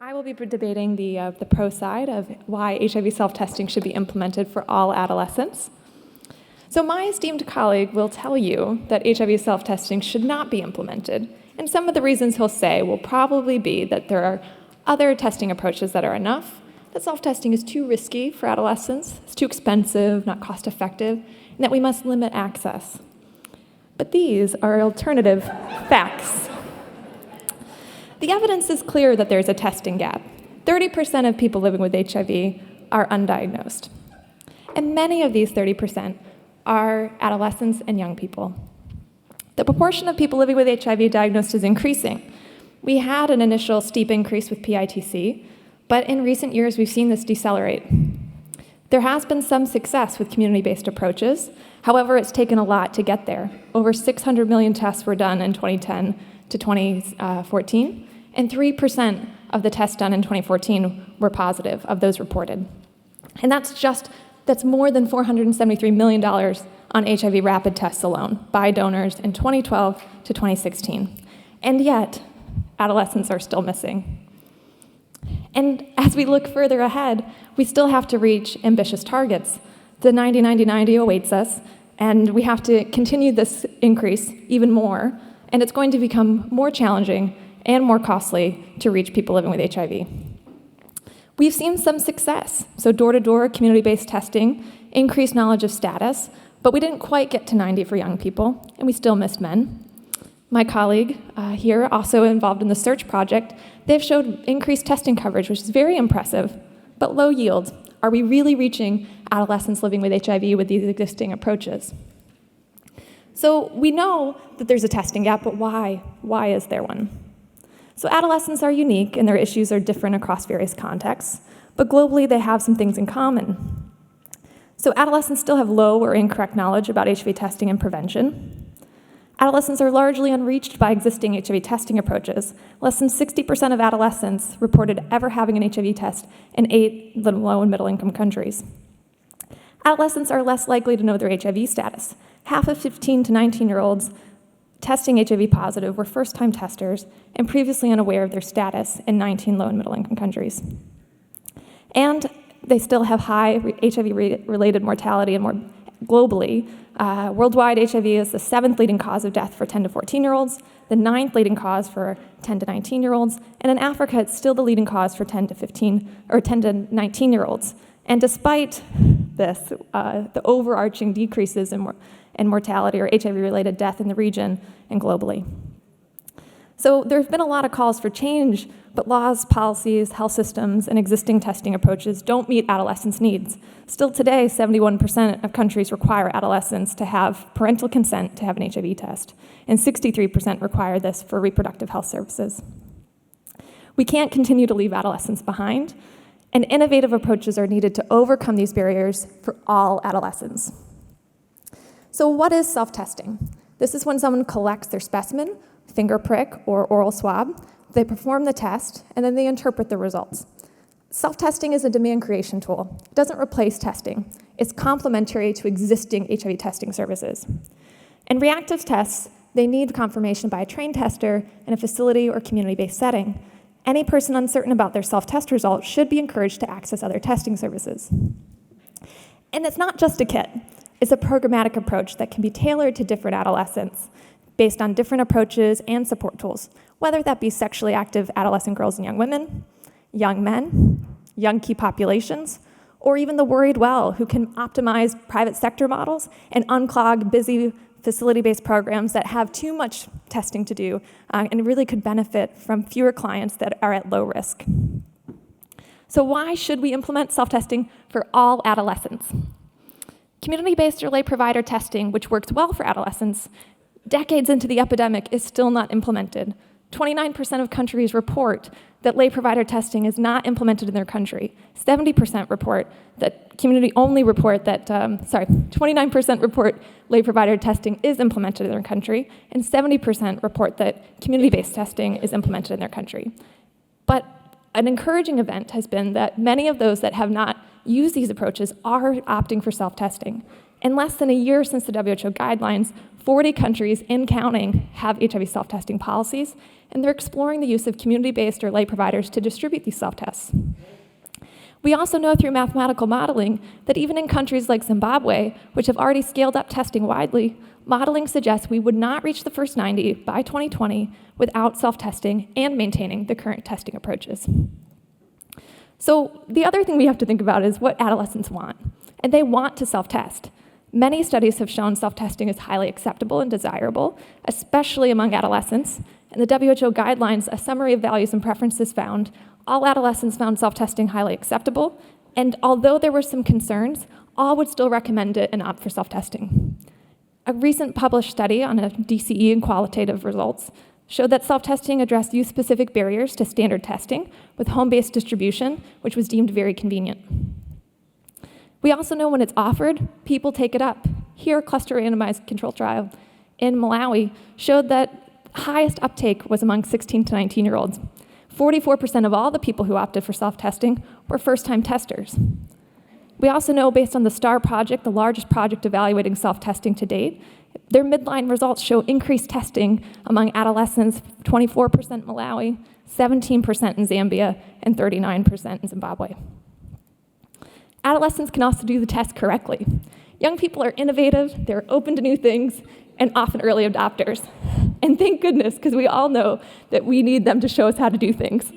I will be debating the pro side of why HIV self-testing should be implemented for all adolescents. So my esteemed colleague will tell you that HIV self-testing should not be implemented, and some of the reasons he'll say will probably be that there are other testing approaches that are enough, that self-testing is too risky for adolescents, it's too expensive, not cost-effective, and that we must limit access. But these are alternative facts. The evidence is clear that there's a testing gap. 30% of people living with HIV are undiagnosed. And many of these 30% are adolescents and young people. The proportion of people living with HIV diagnosed is increasing. We had an initial steep increase with PITC, but in recent years we've seen this decelerate. There has been some success with community-based approaches. However, it's taken a lot to get there. Over 600 million tests were done in 2010 to 2014. And 3% of the tests done in 2014 were positive of those reported. And that's more than $473 million on HIV rapid tests alone by donors in 2012 to 2016. And yet, adolescents are still missing. And as we look further ahead, we still have to reach ambitious targets. The 90-90-90 awaits us, and we have to continue this increase even more, and it's going to become more challenging and more costly to reach people living with HIV. We've seen some success, so door-to-door community-based testing, increased knowledge of status, but we didn't quite get to 90 for young people, and we still missed men. My colleague here, also involved in the SEARCH project, they've showed increased testing coverage, which is very impressive, but low yield. Are we really reaching adolescents living with HIV with these existing approaches? So we know that there's a testing gap, but why? Why is there one? So adolescents are unique and their issues are different across various contexts, but globally they have some things in common. So adolescents still have low or incorrect knowledge about HIV testing and prevention. Adolescents are largely unreached by existing HIV testing approaches. Less than 60% of adolescents reported ever having an HIV test in 8 low and middle income countries. Adolescents are less likely to know their HIV status. Half of 15 to 19-year-olds testing HIV positive were first-time testers and previously unaware of their status in 19 low and middle-income countries. And they still have high HIV-related mortality and more globally. Worldwide, HIV is the 7th leading cause of death for 10 to 14-year-olds, the 9th leading cause for 10 to 19-year-olds, and in Africa, it's still the leading cause for 10 to 19-year-olds. And despite this, the overarching decreases in mortality or HIV-related death in the region and globally. So there's been a lot of calls for change, but laws, policies, health systems, and existing testing approaches don't meet adolescents' needs. Still today, 71% of countries require adolescents to have parental consent to have an HIV test, and 63% require this for reproductive health services. We can't continue to leave adolescents behind, and innovative approaches are needed to overcome these barriers for all adolescents. So what is self-testing? This is when someone collects their specimen, finger prick, or oral swab. They perform the test, and then they interpret the results. Self-testing is a demand creation tool. It doesn't replace testing. It's complementary to existing HIV testing services. And reactive tests, they need confirmation by a trained tester in a facility or community-based setting. Any person uncertain about their self-test results should be encouraged to access other testing services. And it's not just a kit. It's a programmatic approach that can be tailored to different adolescents based on different approaches and support tools, whether that be sexually active adolescent girls and young women, young men, young key populations, or even the worried well who can optimize private sector models and unclog busy facility-based programs that have too much testing to do and really could benefit from fewer clients that are at low risk. So why should we implement self-testing for all adolescents? Community-based or lay provider testing, which works well for adolescents, decades into the epidemic is still not implemented. 29% of countries report that lay provider testing is not implemented in their country. 70% report that 29% report lay provider testing is implemented in their country, and 70% report that community-based testing is implemented in their country. But an encouraging event has been that many of those that have not used these approaches are opting for self-testing. In less than a year since the WHO guidelines, 40 countries and counting have HIV self-testing policies, and they're exploring the use of community-based or lay providers to distribute these self-tests. We also know through mathematical modeling that even in countries like Zimbabwe, which have already scaled up testing widely, modeling suggests we would not reach the first 90 by 2020 without self-testing and maintaining the current testing approaches. So the other thing we have to think about is what adolescents want, and they want to self-test. Many studies have shown self-testing is highly acceptable and desirable, especially among adolescents. In the WHO guidelines, a summary of values and preferences found all adolescents found self-testing highly acceptable, and although there were some concerns, all would still recommend it and opt for self-testing. A recent published study on a DCE and qualitative results showed that self-testing addressed youth-specific barriers to standard testing with home-based distribution, which was deemed very convenient. We also know when it's offered, people take it up. Here, a cluster randomized control trial in Malawi showed that highest uptake was among 16 to 19-year-olds. 44% of all the people who opted for self-testing were first-time testers. We also know, based on the STAR project, the largest project evaluating self-testing to date, their midline results show increased testing among adolescents, 24% in Malawi, 17% in Zambia, and 39% in Zimbabwe. Adolescents can also do the test correctly. Young people are innovative, they're open to new things, and often early adopters. And thank goodness, because we all know that we need them to show us how to do things.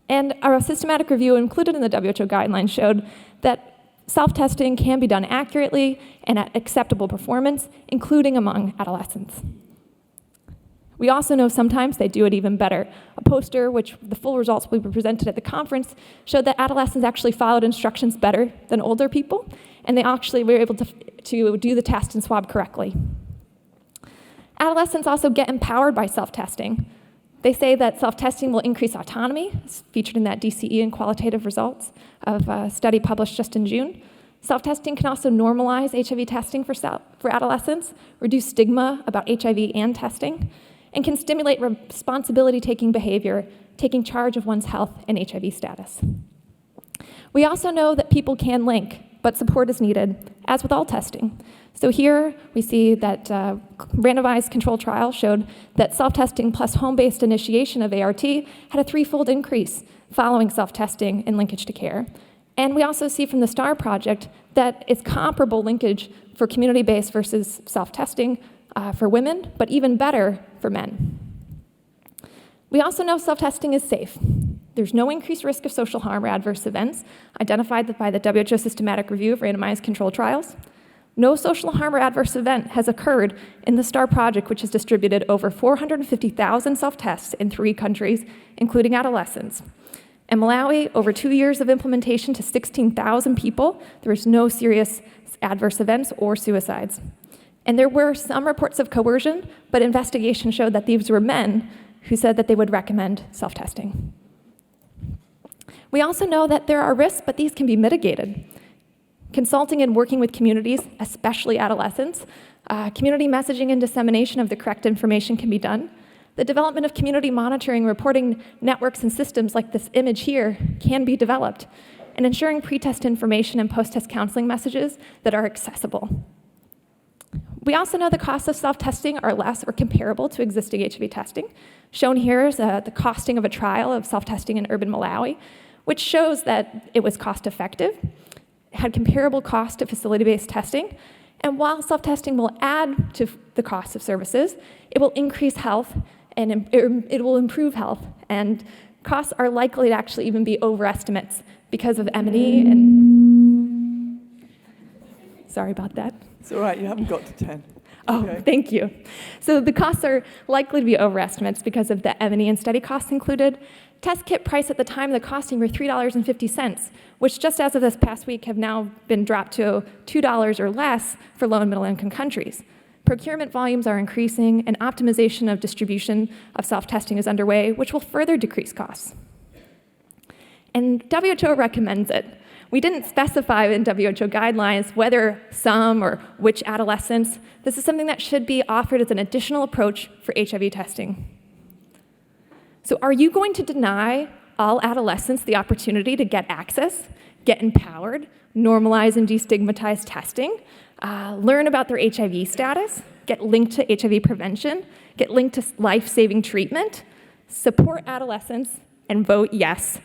And our systematic review included in the WHO guidelines showed that self-testing can be done accurately and at acceptable performance, including among adolescents. We also know sometimes they do it even better. A poster, which the full results will be presented at the conference, showed that adolescents actually followed instructions better than older people, and they actually were able to do the test and swab correctly. Adolescents also get empowered by self-testing. They say that self-testing will increase autonomy. It's featured in that DCE and qualitative results of a study published just in June. Self-testing can also normalize HIV testing for adolescents, reduce stigma about HIV and testing, and can stimulate responsibility-taking behavior, taking charge of one's health and HIV status. We also know that people can link, but support is needed, as with all testing. So here we see that randomized control trial showed that self-testing plus home-based initiation of ART had a threefold increase following self-testing in linkage to care. And we also see from the STAR project that it's comparable linkage for community-based versus self-testing for women, but even better for men. We also know self-testing is safe. There's no increased risk of social harm or adverse events identified by the WHO systematic review of randomized control trials. No social harm or adverse event has occurred in the STAR project, which has distributed over 450,000 self-tests in 3 countries, including adolescents. In Malawi, over 2 years of implementation to 16,000 people, there was no serious adverse events or suicides. And there were some reports of coercion, but investigation showed that these were men who said that they would recommend self-testing. We also know that there are risks, but these can be mitigated. Consulting and working with communities, especially adolescents, community messaging and dissemination of the correct information can be done. The development of community monitoring, reporting networks and systems like this image here can be developed, and ensuring pre-test information and post-test counseling messages that are accessible. We also know the costs of self-testing are less or comparable to existing HIV testing. Shown here is the costing of a trial of self-testing in urban Malawi, which shows that it was cost-effective, had comparable cost to facility-based testing, and while self-testing will add to the cost of services, it will increase health and it will improve health, and costs are likely to actually even be overestimates because of M&E and... Sorry about that. It's all right, you haven't got to 10. Oh, Okay. Thank you. So the costs are likely to be overestimates because of the M&E and study costs included. Test kit price at the time of the costing were $3.50, which just as of this past week have now been dropped to $2 or less for low and middle income countries. Procurement volumes are increasing, and optimization of distribution of self-testing is underway, which will further decrease costs. And WHO recommends it. We didn't specify in WHO guidelines whether some or which adolescents. This is something that should be offered as an additional approach for HIV testing. So are you going to deny all adolescents the opportunity to get access, get empowered, normalize and destigmatize testing, learn about their HIV status, get linked to HIV prevention, get linked to life-saving treatment, support adolescents, and vote yes.